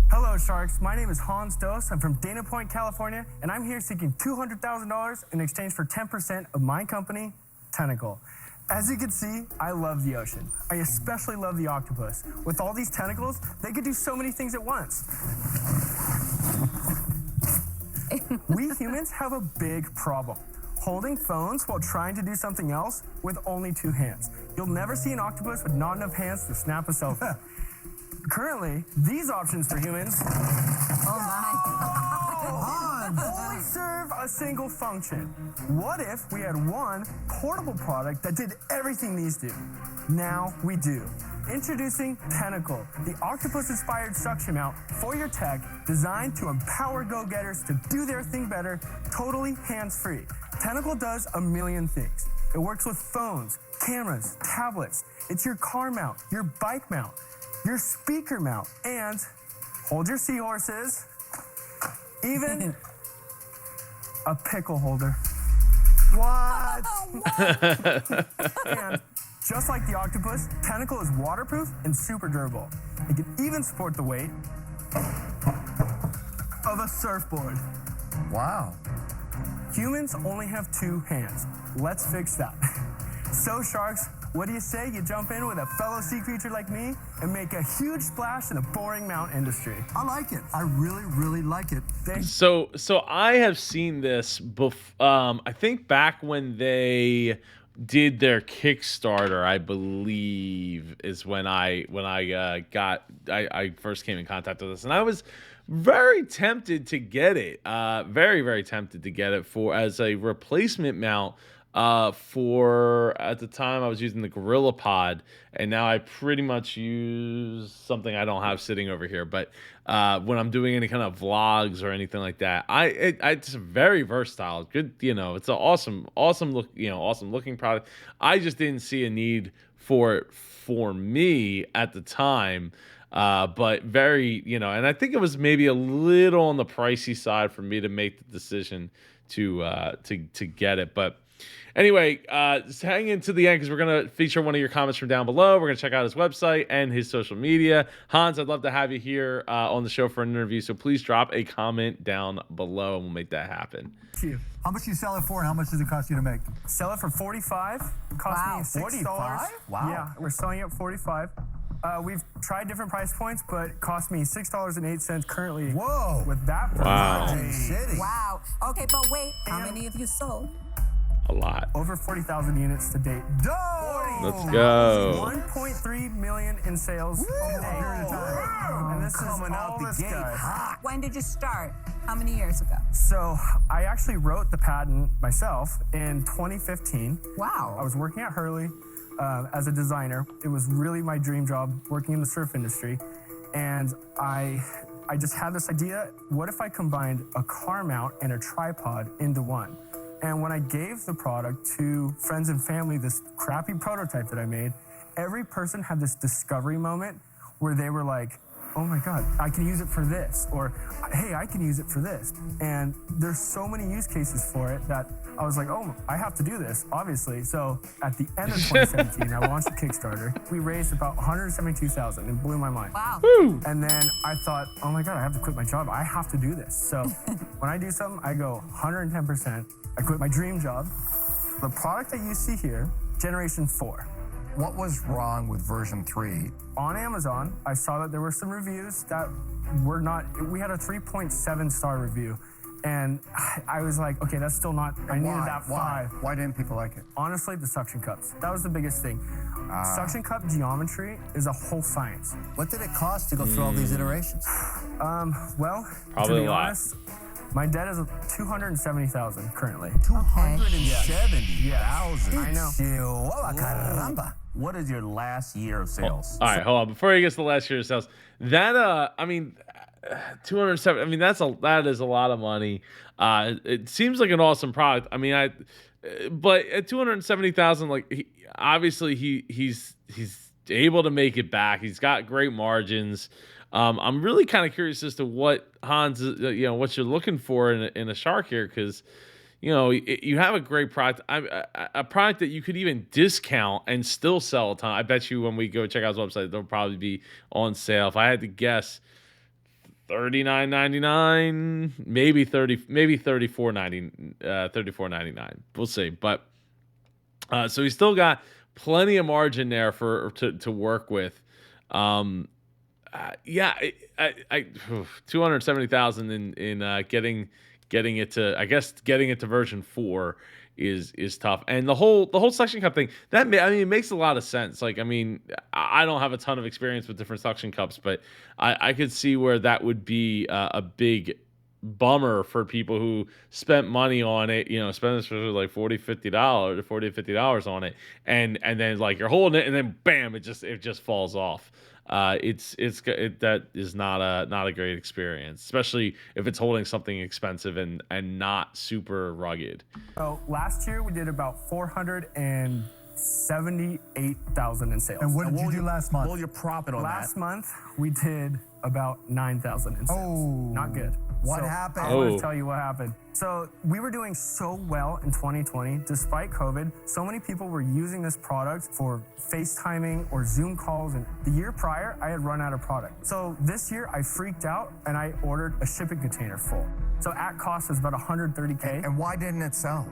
Hello, Sharks. My name is Hans Dos. I'm from Dana Point, California, and I'm here seeking $200,000 in exchange for 10% of my company, Tenikle. As you can see, I love the ocean. I especially love the octopus. With all these tentacles, they could do so many things at once. We humans have a big problem. Holding phones while trying to do something else with only 2 hands. You'll never see an octopus with not enough hands to snap a selfie. Currently, these options for humans only serve a single function. What if we had one portable product that did everything these do? Now we do. Introducing Tentacle, the octopus-inspired suction mount for your tech, designed to empower go-getters to do their thing better, totally hands-free. Tentacle does a million things. It works with phones, cameras, tablets. It's your car mount, your bike mount, your speaker mount, and hold your seahorses, even a pickle holder. What? And just like the octopus, Tentacle is waterproof and super durable. It can even support the weight of a surfboard. Wow. Humans only have 2 hands. Let's fix that. So, Sharks, what do you say you jump in with a fellow sea creature like me and make a huge splash in the boring mount industry? I like it. I really, really like it. So I have seen this I think back when they did their Kickstarter, I believe is when I first came in contact with this, and I was very tempted to get it. Very, very tempted to get it for as a replacement mount. For at the time I was using the Gorilla Pod, and now I pretty much use something I don't have sitting over here. But when I'm doing any kind of vlogs or anything like that, it's very versatile. Good, it's an awesome looking product. I just didn't see a need for it for me at the time. But very, and I think it was maybe a little on the pricey side for me to make the decision to get it, but. Anyway, just hang in to the end because we're going to feature one of your comments from down below. We're going to check out his website and his social media. Hans, I'd love to have you here on the show for an interview, so please drop a comment down below and we'll make that happen. Thank you. How much do you sell it for, and how much does it cost you to make? Sell it for $45. Cost me $6. $45? Wow. Yeah, we're selling it for $45. We've tried different price points, but it cost me $6.08 currently. Whoa. With that price. Wow. Wow. Okay, but wait, how many have you sold? A lot. Over 40,000 units to date. Let's go. 1.3 million in sales over a period of time. And this is Coming out all the this gate guy. hot. When did you start? How many years ago? So I actually wrote the patent myself in 2015. Wow. I was working at Hurley as a designer. It was really my dream job, working in the surf industry. And I just had this idea, what if I combined a car mount and a tripod into one? And when I gave the product to friends and family, this crappy prototype that I made, every person had this discovery moment where they were like, oh my God, I can use it for this, or hey, I can use it for this. And there's so many use cases for it that I was like, oh, I have to do this, obviously. So at the end of 2017, I launched a Kickstarter. We raised about $172,000. It blew my mind. Wow. Woo. And then I thought, oh my God, I have to quit my job. I have to do this. So when I do something, I go 110%. I quit my dream job. The product that you see here, Generation 4. What was wrong with version 3? On Amazon, I saw that there were some reviews that were not, we had a 3.7 star review. And I was like, okay, that's still not, I needed that 5. Why didn't people like it? Honestly, the suction cups. That was the biggest thing. Suction cup geometry is a whole science. What did it cost to go through all these iterations? Well, Probably to be a lot. honest, my debt is $270,000 currently. 270,000. I know. Chihuahua, caramba. What is your last year of sales? All right, hold on. Before he gets to the last year of sales, that 207. That is a lot of money. It seems like an awesome product. But at 270,000, like obviously he's able to make it back. He's got great margins. I'm really kind of curious as to what Hans, what you're looking for in a shark here, because you have a great product, a product that you could even discount and still sell a ton. I bet you when we go check out his website, they'll probably be on sale. If I had to guess, $39.99, maybe 30, maybe 34.99. We'll see. But so he's still got plenty of margin there to work with. Yeah, I 270,000 in getting it to, I guess getting it to version 4 is tough. And the whole suction cup thing, it makes a lot of sense. Like, I mean, I don't have a ton of experience with different suction cups, but I could see where that would be a big bummer for people who spent money on it, spend this for like $40-$50 on it, and then like you're holding it and then bam, it just falls off. That is not a great experience, especially if it's holding something expensive and not super rugged. So last year we did about 478,000 in sales. And what did you do last month? What was your profit on Last month we did about 9,000 in sales. Oh. Not good. What So happened? I want Oh. to tell you what happened. So we were doing so well in 2020, despite COVID. So many people were using this product for FaceTiming or Zoom calls. And the year prior, I had run out of product. So this year, I freaked out and I ordered a shipping container full. So at cost is about 130K. And why didn't it sell?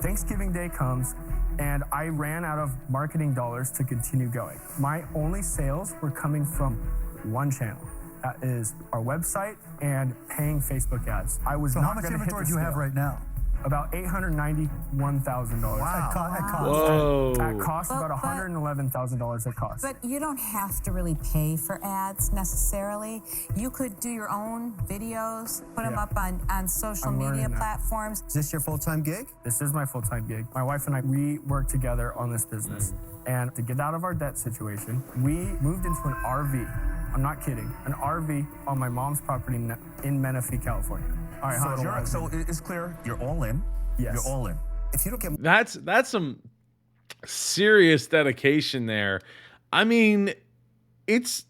Thanksgiving Day comes, and I ran out of marketing dollars to continue going. My only sales were coming from one channel. That is our website and paying Facebook ads. I was So not how much gonna hit inventory the do you have scale. right now? About $891,000. At cost. Whoa. At cost, about But- $111,000 at cost. But you don't have to really pay for ads necessarily. You could do your own videos, put them Yeah. up on social I'm media learning that. platforms. Is this your full-time gig? This is my full-time gig. My wife and I, we work together on this business. And to get out of our debt situation, we moved into an RV. I'm not kidding. An RV on my mom's property in Menifee, California. All right, Hans, So it's clear you're all in. Yes. You're all in. If you don't get That's some serious dedication there. I mean, it's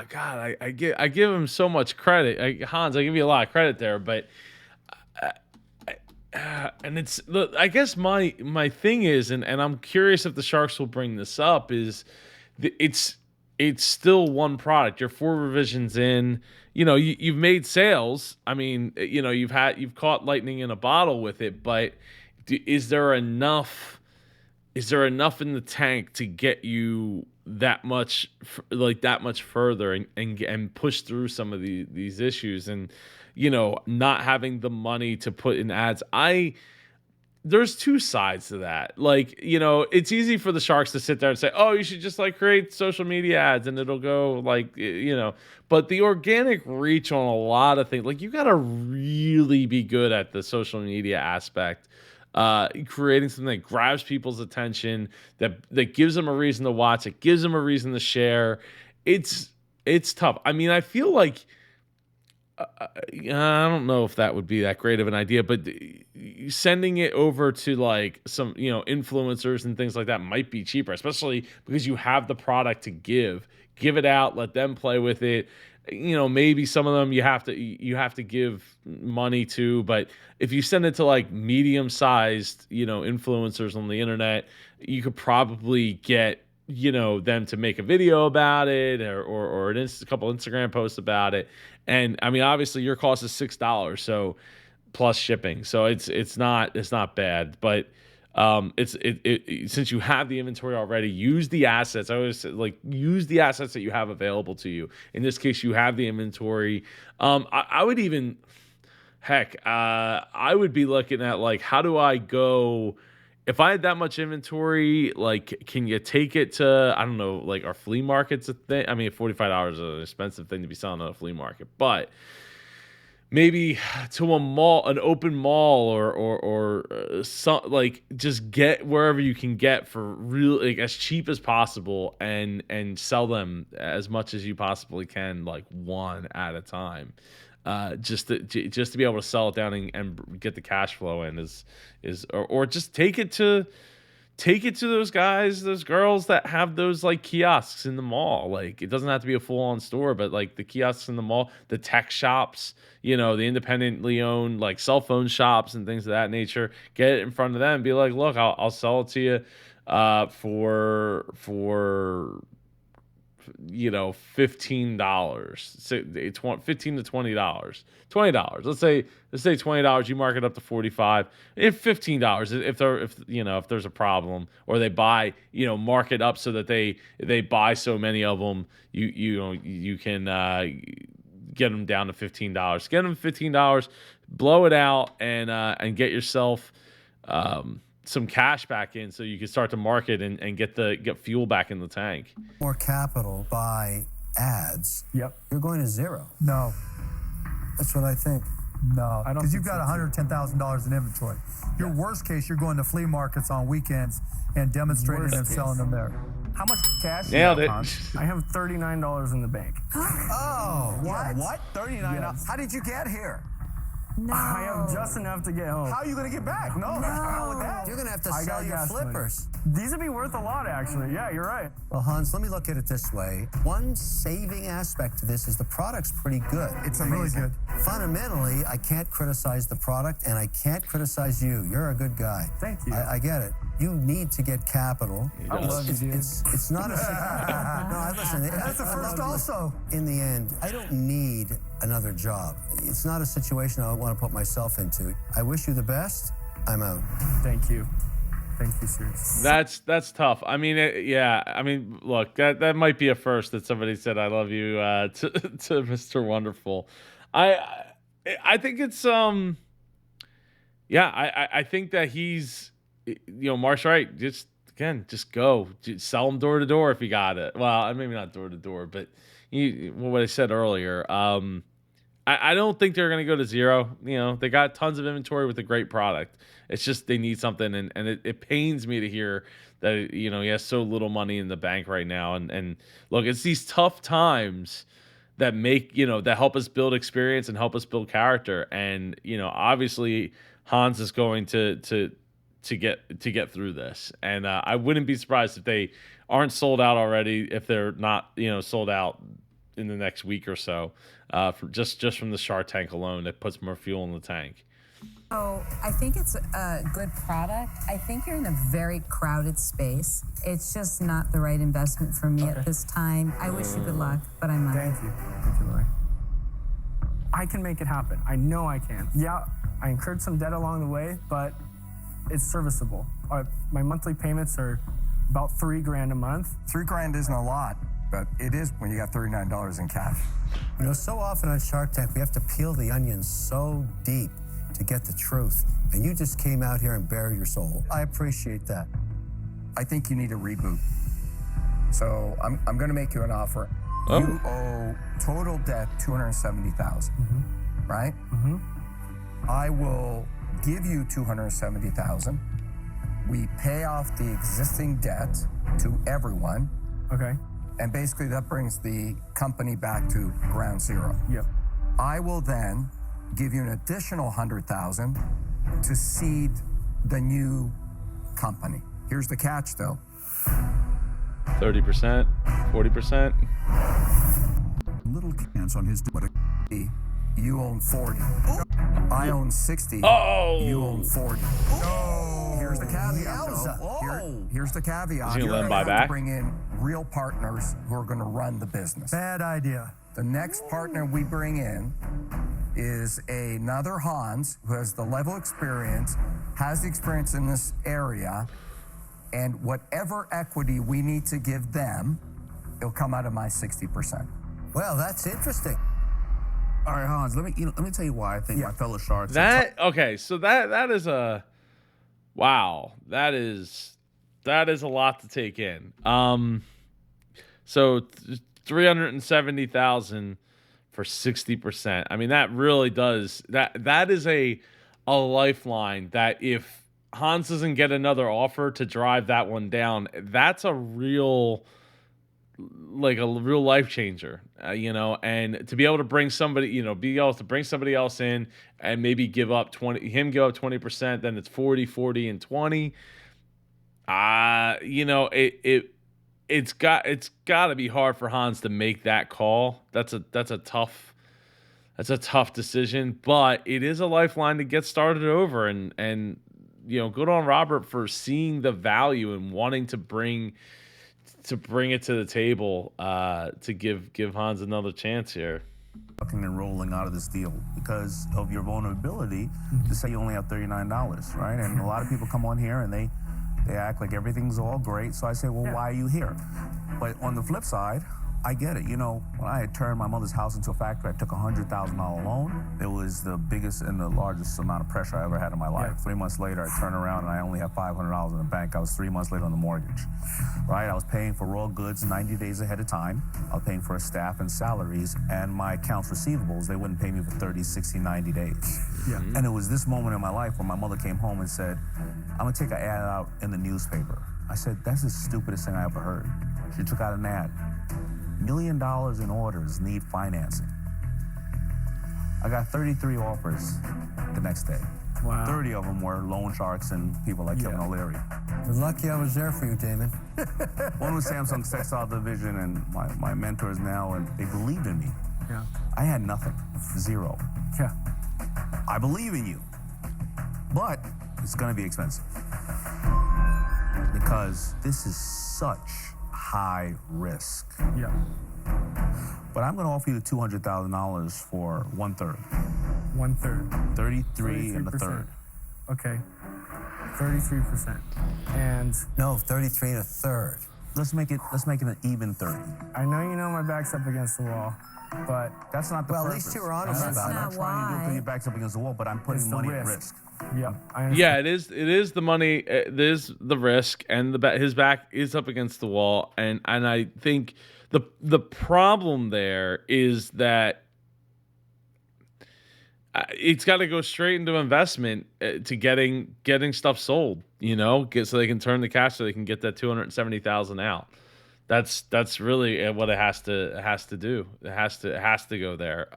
God. I give him so much credit. Hans, I give you a lot of credit there, but and it's look. I guess my thing is, and I'm curious if the Sharks will bring this up. Is it's still one product. You're 4 revisions in. You've made sales. I mean, you've caught lightning in a bottle with it, but is there enough in the tank to get you that much further and push through some of these issues, and not having the money to put in ads? There's two sides to that. Like, it's easy for the Sharks to sit there and say, oh, you should just like create social media ads and it'll go but the organic reach on a lot of things, like you got to really be good at the social media aspect, creating something that grabs people's attention, that gives them a reason to watch, it gives them a reason to share. It's tough. I mean, I feel like, I don't know if that would be that great of an idea, but sending it over to like some, influencers and things like that might be cheaper, especially because you have the product to give it out, let them play with it. Maybe some of them you have to give money to, but if you send it to like medium-sized, influencers on the internet, you could probably get them to make a video about it or a couple Instagram posts about it. And I mean, obviously your cost is $6, so plus shipping. So it's not bad, but since you have the inventory already, use the assets. I always say, like, use the assets that you have available to you. In this case, you have the inventory. I would even, I would be looking at like, how do I go? If I had that much inventory, like, can you take it to, I don't know, like, our flea market's a thing? I mean, $45 is an expensive thing to be selling at a flea market, but maybe to a mall, an open mall, or some, like, just get wherever you can get for real, like, as cheap as possible, and sell them as much as you possibly can, like one at a time. Just to be able to sell it down and get the cash flow in or just take it to those guys, those girls that have those like kiosks in the mall. Like, it doesn't have to be a full-on store, but like the kiosks in the mall, the tech shops, the independently owned like cell phone shops and things of that nature. Get it in front of them and be like, look, I'll sell it to you for $15. So it's $15 to $20. $20. Let's say $20. You mark it up to 45. If $15, if there's a problem, or they buy, mark it up so that they buy so many of them, you can get them down to $15. Get them $15, blow it out, and get yourself some cash back in, so you can start to market and get fuel back in the tank. More capital by ads. Yep. You're going to zero. No, That's what I think. no, I don't because you've think got so, too. $110,000 in inventory. Your worst case, you're going to flea markets on weekends and demonstrating Worst and selling case. them there. How much cash Nailed you it. have, Hans? I have $39 in the bank. Oh, What? 39? Yes. How did you get here? No. I have just enough to get home. How are you going to get back? No, that's not with that. you're going to have to I sell got your gas money. flippers. These would be worth a lot, actually. Yeah, you're right. Well, Hans, let me look at it this way. One saving aspect to this is the product's pretty good. It's Really amazing. good. Fundamentally, I can't criticize the product, and I can't criticize you. You're a good guy. Thank you. I get it. You need to get capital. I love you, dude. It's not a no. I listen. That's the first also. In the end, I don't need another job. It's not a situation I want to put myself into. I wish you the best. I'm out. Thank you. Thank you, seriously. That's tough. I mean, look, that might be a first that somebody said "I love you" to Mr. Wonderful. I think it's I think that he's, Mark's right. Just go. Just sell them door to door if you got it. Well, maybe not door to door, but what I said earlier. I don't think they're going to go to zero. They got tons of inventory with a great product. It's just they need something, and it pains me to hear that he has so little money in the bank right now. And look, it's these tough times that make that help us build experience and help us build character. And obviously Hans is going to get through this. And I wouldn't be surprised if they aren't sold out already, if they're not sold out in the next week or so, just from the Shark Tank alone. That puts more fuel in the tank. So I think it's a good product. I think you're in a very crowded space. It's just not the right investment for me at this time. I wish you good luck, but I'm not. Thank you. Thank you, Lori. I can make it happen. I know I can. Yeah, I incurred some debt along the way, but it's serviceable. My monthly payments are about $3,000 a month. $3,000 isn't a lot, but it is when you got $39 in cash. So often on Shark Tank, we have to peel the onion so deep to get the truth. And you just came out here and bared your soul. I appreciate that. I think you need a reboot. So I'm going to make you an offer. Oh. You owe total debt $270,000, right? Mm-hmm. I will give you $270,000. We pay off the existing debt to everyone, Okay. and basically that brings the company back to ground zero. Yep. I will then give you an additional $100,000 to seed the new company. Here's the catch, though. 30%, 40%. Little chance on his. You own 40. I own 60. Oh! You own 40. Here's the caveat, though. Here's the caveat. Is he gonna You're let him gonna buy have back? to bring in real partners who are going to run the business. Bad idea. The next partner we bring in is another Hans who has the level experience, has the experience in this area, and whatever equity we need to give them, it'll come out of my 60%. Well, that's interesting. All right, Hans. Let me tell you why I think my fellow sharks. So that is a wow. That is a lot to take in. So 370,000 for 60%. I mean, that really does that is a lifeline that if Hans doesn't get another offer to drive that one down, that's a real life changer, and to be able to bring somebody, be able to bring somebody else in and maybe give up 20%, then it's 40 and 20. It's got to be hard for Hans to make that call. That's a tough decision, but it is a lifeline to get started over. And good on Robert for seeing the value and wanting to bring to bring it to the table, to give Hans another chance here. And rolling out of this deal because of your vulnerability to say you only have $39, right? And a lot of people come on here and they act like everything's all great. So I say, well, why are you here? But on the flip side, I get it. You know, when I had turned my mother's house into a factory, I took a $100,000 loan. It was the biggest and the largest amount of pressure I ever had in my life. 3 months later, I turn around and I only have $500 in the bank. I was 3 months late on the mortgage, right? I was paying for raw goods 90 days ahead of time. I was paying for staff and salaries, and my accounts receivables, they wouldn't pay me for 30, 60, 90 days. And it was this moment in my life where my mother came home and said, I'm gonna take an ad out in the newspaper. I said, that's the stupidest thing I ever heard. She took out an ad. $1 million in orders need financing. I got 33 offers the next day. Wow. 30 of them were loan sharks and people like Kevin O'Leary. You're lucky I was there for you, Damon. One was Samsung's textile division and my mentors now, and they believed in me. Yeah. I had nothing, zero. Yeah. I believe in you, but it's gonna be expensive because this is such high risk. Yeah. But I'm gonna offer you the $200,000 for 1/3. 1/3. 33 and a third. Okay. 33%. And No, 33 and a third. Let's make it an even 30. I know you know my back's up against the wall, but That's not the Well, at purpose. least you were honest That's about not it. Trying to do it why. till your back's up against the wall, but I'm it's putting the money at risk. risk. Yeah, I understand. Yeah, it is the money. There's the risk, and his back is up against the wall, and I think the problem there is that it's got to go straight into investment to getting stuff sold. You know, so they can turn the cash, so they can get that $270,000 out. That's really what it has to do. It has to go there.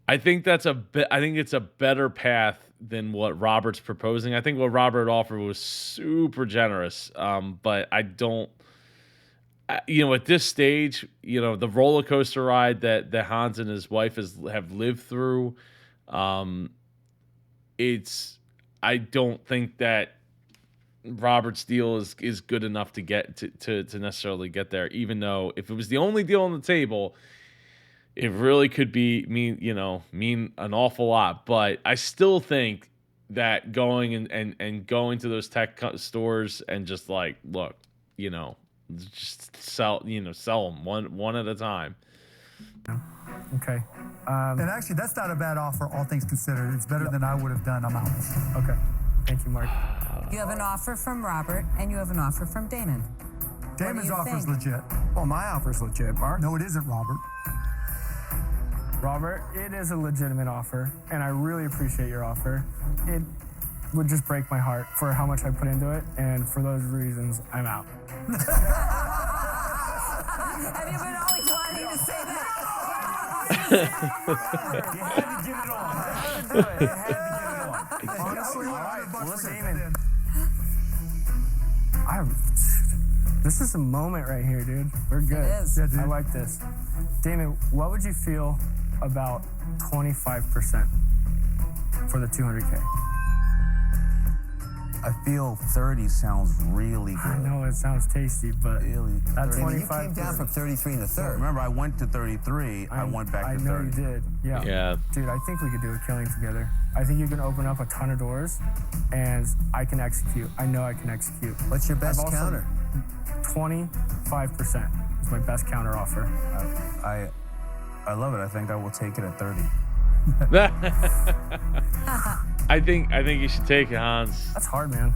I think I think it's a better path than what Robert's proposing. I think what Robert offered was super generous. But I don't, at this stage, the roller coaster ride that Hans and his wife have lived through, I don't think that Robert's deal is good enough to get to necessarily get there, even though if it was the only deal on the table, it really could mean an awful lot. But I still think that going and going to those tech stores and just like, look, just sell them one at a time. Okay. And actually, that's not a bad offer, all things considered. It's better than I would have done. I'm out. Okay. Thank you, Mark. You have an offer from Robert, and you have an offer from Damon. Damon's offer is think? legit. Well, my offer's legit, Mark. No, it isn't, Robert. Robert, it is a legitimate offer, and I really appreciate your offer. It would just break my heart for how much I put into it, and for those reasons, I'm out. Have you been always wanting to say that? You had to get it on. I had to do it. I had to get it on. Honestly, all right, $100 listen. for Damon. This is a moment right here, dude. We're good. It is. Yeah, dude. I like this. Damon, what would you feel about 25% for the 200K? I feel 30 sounds really good. I know it sounds tasty, but Really. that 30. Damon, you 25 came down from 33 and a third. Remember, I went to 33. I went back to 30. I know you did. Yeah. Yeah. Dude, I think we could do a killing together. I think you can open up a ton of doors, and I can execute. I know I can execute. What's your best I've also- counter? 25% is my best counter offer. I love it. I think I will take it at 30. I think you should take it, Hans. That's hard, man.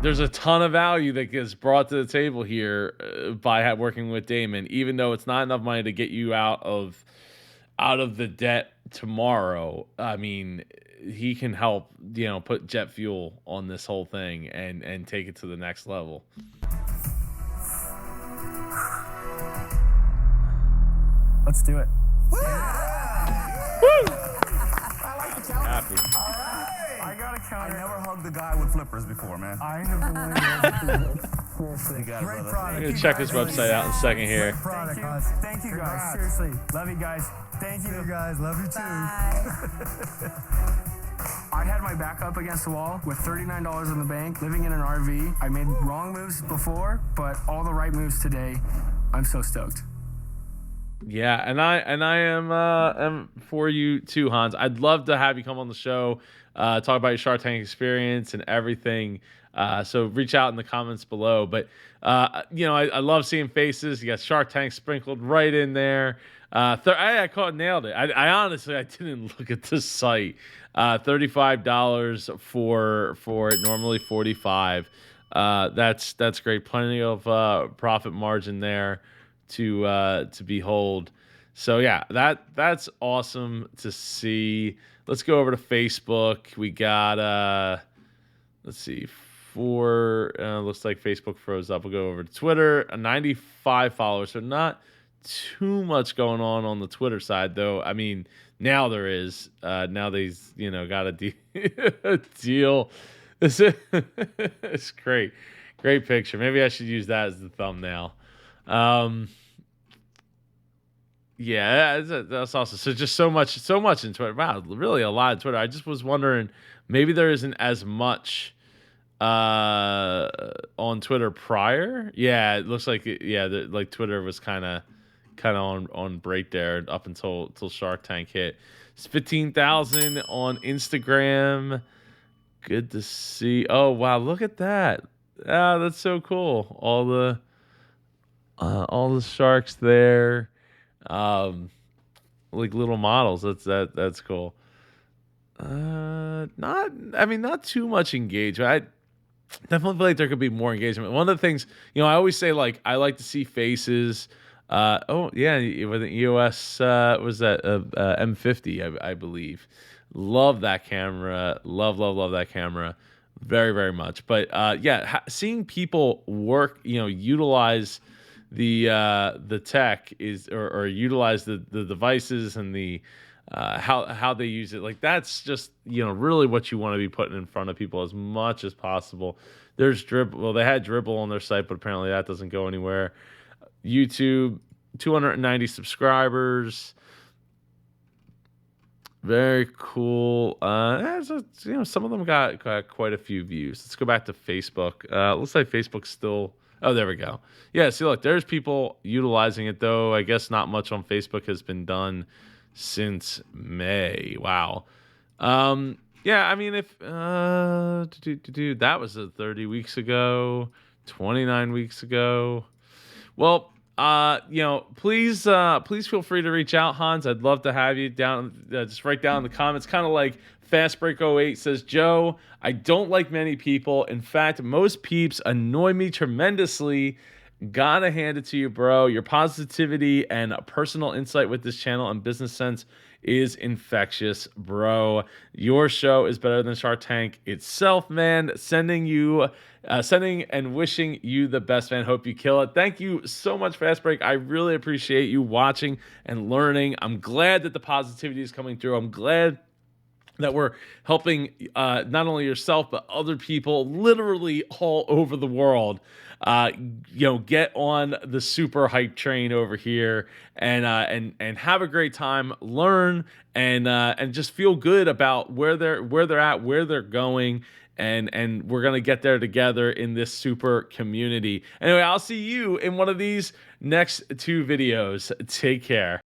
There's a ton of value that gets brought to the table here by working with Damon, even though it's not enough money to get you out of the debt tomorrow. I mean, he can help, put jet fuel on this whole thing and take it to the next level. Let's do it. Happy. I got a I counter. never hugged a guy with flippers before, man. I have been waiting. You got it, Great brother. product. I'm gonna check his website out in a second here. Great product, Thank you. Hans. Thank you, guys. Congrats. Seriously. Love you guys. Thank See you. you guys. Love you too. Bye. I had my back up against the wall with $39 in the bank, living in an RV. I made wrong moves before, but all the right moves today. I'm so stoked. Yeah, and I am for you too, Hans. I'd love to have you come on the show, talk about your Shark Tank experience and everything. So reach out in the comments below. But I love seeing faces. You got Shark Tank sprinkled right in there. I nailed it. I honestly I didn't look at the site. $35 for it. Normally $45. That's great. Plenty of profit margin there to behold. So yeah, that's awesome to see. Let's go over to Facebook. We got let's see, looks like Facebook froze up. We'll go over to Twitter. 95 followers, so not too much going on the Twitter side, though. I mean, now there is. Now they've got a deal. It's great picture. Maybe I should use that as the thumbnail. Yeah, that's awesome. So just so much in Twitter. Wow, really a lot in Twitter. I just was wondering, maybe there isn't as much on Twitter prior. Yeah, it looks like like Twitter was kind of on break there up until Shark Tank hit. It's 15,000 on Instagram. Good to see. Oh wow, look at that. Ah, that's so cool. All the sharks there. Like little models. That's cool. Not too much engagement. I definitely feel like there could be more engagement. One of the things, I always say, like, I like to see faces. Oh yeah, with an EOS was that M50, I believe. Love that camera. Love that camera very, very much. But seeing people work, utilize the tech or utilize the devices and the how they use it, like that's just really what you want to be putting in front of people as much as possible. There's Dribble. Well, they had Dribble on their site, but apparently that doesn't go anywhere. YouTube, 290 subscribers. Very cool. Some of them got quite a few views. Let's go back to Facebook. Looks like Facebook's still. Oh, there we go. Yeah, see, look, there's people utilizing it, though. I guess not much on Facebook has been done since May. Wow. Yeah, I mean, if that was 30 weeks ago, 29 weeks ago. Well, please feel free to reach out, Hans. I'd love to have you down. Just write down in the comments, kind of like Fast Break 08 says, Joe, I don't like many people. In fact, most peeps annoy me tremendously. Gotta hand it to you, bro. Your positivity and personal insight with this channel and business sense is infectious, bro. Your show is better than Shark Tank itself, man. Sending and wishing you the best, man. Hope you kill it. Thank you so much, Fast Break. I really appreciate you watching and learning. I'm glad that the positivity is coming through. I'm glad that we're helping not only yourself but other people literally all over the world get on the super hype train over here and have a great time, learn and just feel good about where they're at, where they're going, and we're gonna get there together in this super community. Anyway, I'll see you in one of these next 2 videos. Take care.